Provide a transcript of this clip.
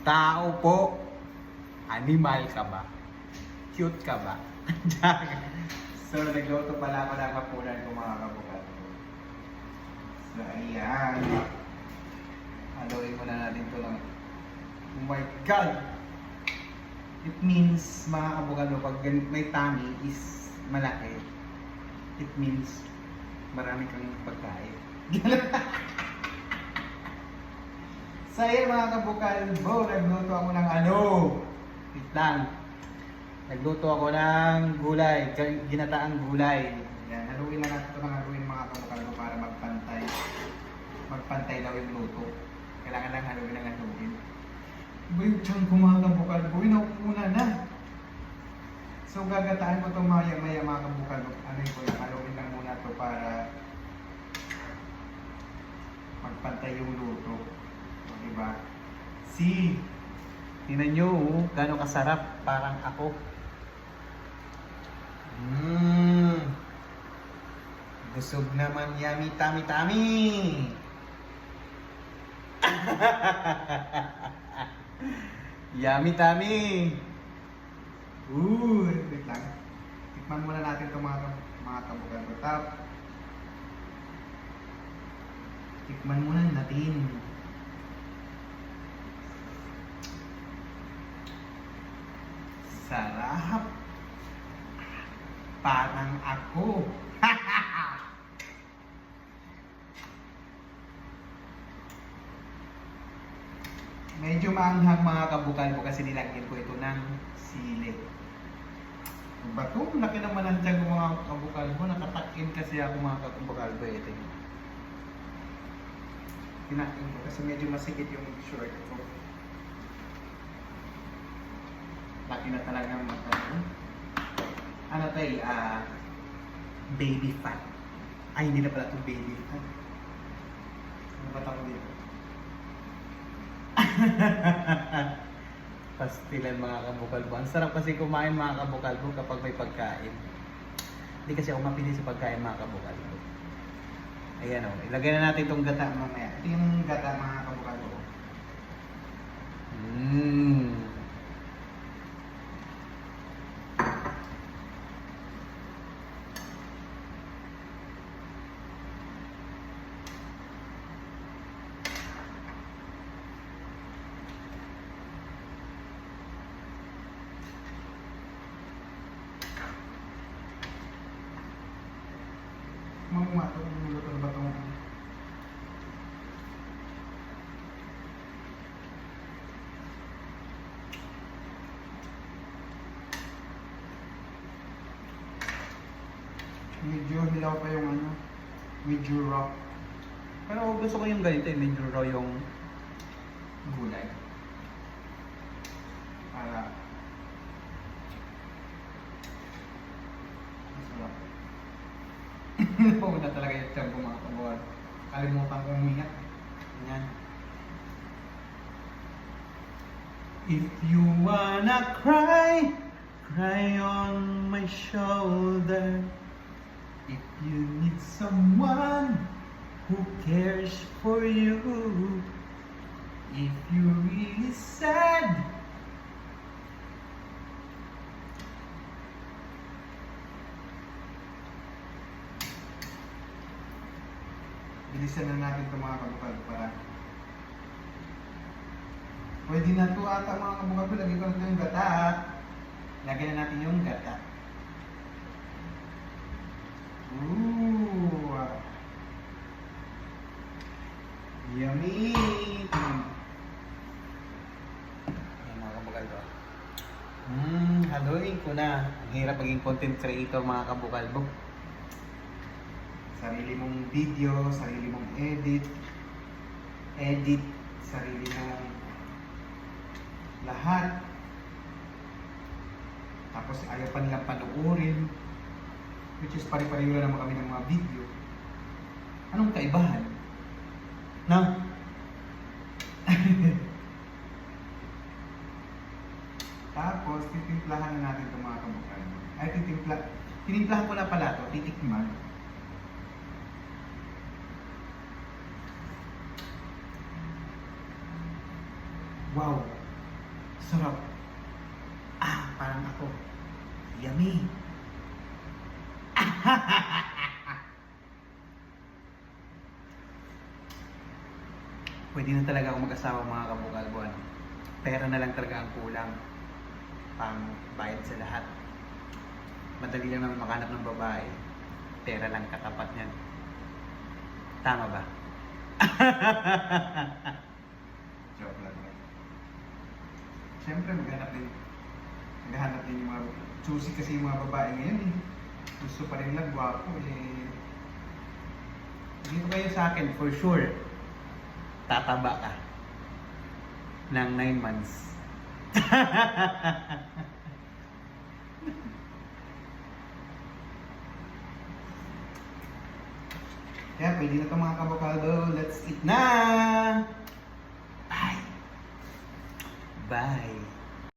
Tao po. Animal ka ba? Cute ka ba? So, nagluto pala ako ng hapunan ko mga kabukat. So, ayan. Haluin muna natin ito lang. Oh my God! It means, mga kabukat, pag may tummy is malaki, it means marami kang pagkain. So, ayan mga kabukalbo, nagluto ako ng ano? Wait lang. Nagluto ako ng gulay, ginataang gulay. Yan, haluin na natin ito ng haluin mga kabukalbo para magpantay. Magpantay daw yung luto. Kailangan lang haluin ng haluin. Iba yung tiyan ko mga kabukalbo, inauna na. So, gagataan ko ito maya-maya mga kabukalbo. Ano ko lang, haluin lang muna ito para magpantay yung luto. Diba? See? Tingnan nyo, gano'ng kasarap. Parang ako. Busog naman, yummy, tummy, tummy! Yummy, tummy! Wait lang. Tikman muna natin itong mga kabukan ko. Tikman muna natin. Sarap! Parang ako! Medyo maanghang mga kabukal ko kasi nilagyan ko ito ng sili. Ba ito? Laki naman ang tiyan ko mga kabukal ko. Nakatakin kasi ako mga kabukal ko. Ito yun. Tinakin ko kasi medyo masikip yung short ko. Laki na talaga ang mata. Ano tayo? Baby fat. Ay, hindi na pala ito baby fat. Ano ba tawag dito? Pastilan mga kabukalbo. Ang sarap kasi kumain mga kabukalbo kapag may pagkain. Hindi kasi ako mapili sa pagkain mga kabukalbo. Ayan o. Ilagay na natin itong gata mamaya. Ito yung gata mga kabukalbo. Mato kung luto na ba itong medyo hilaw pa yung ano, medyo raw. Pero gusto ko yung ganito, medyo raw yung gulay. Para masarap. Napuna talaga yung tiyan ko mga kabuhan. Kalimutan kong huminga. Ganyan. If you wanna cry, cry on my shoulder. If you need someone who cares for you. If you're really sad, bilisan na natin ito mga kabukal para pwede na ito ata mga kabukal. Lagyan ko na ito yung gata. Lagyan na natin yung gata. Ooh! Yummy! Ayan mga kabukal ko. Haluin ko na. Ang hirap maging content creator mga kabukal ko. Sarili mong video, sarili mong edit, sarili mong lahat. Tapos ayaw pa nilang panuorin, which is pare-pareho na naman kami ng mga video. Anong kaibahan? No? Tapos titimplahan na natin itong mga kabukal. Ay, tinimplahan ko na pala ito, titikman. Wow! Sarap. Parang ako. Yummy. Pwede na talaga ako mag-asawa mga kabukalbo. Ano? Pera na lang talaga ang kulang. Pang bayad sa lahat. Madali lang naman makahanap ng babae. Pera lang katapat niyan. Tama ba? Joke lang. Siyempre maghanap din yung mga choosy kasi yung mga babae ngayon eh. Gusto pa rin lang gwapo eh. Dito kayo sa akin for sure. Tataba ka ng 9 months. Kaya pwede na ito mga kabukado. Let's eat na! Bye! Bye!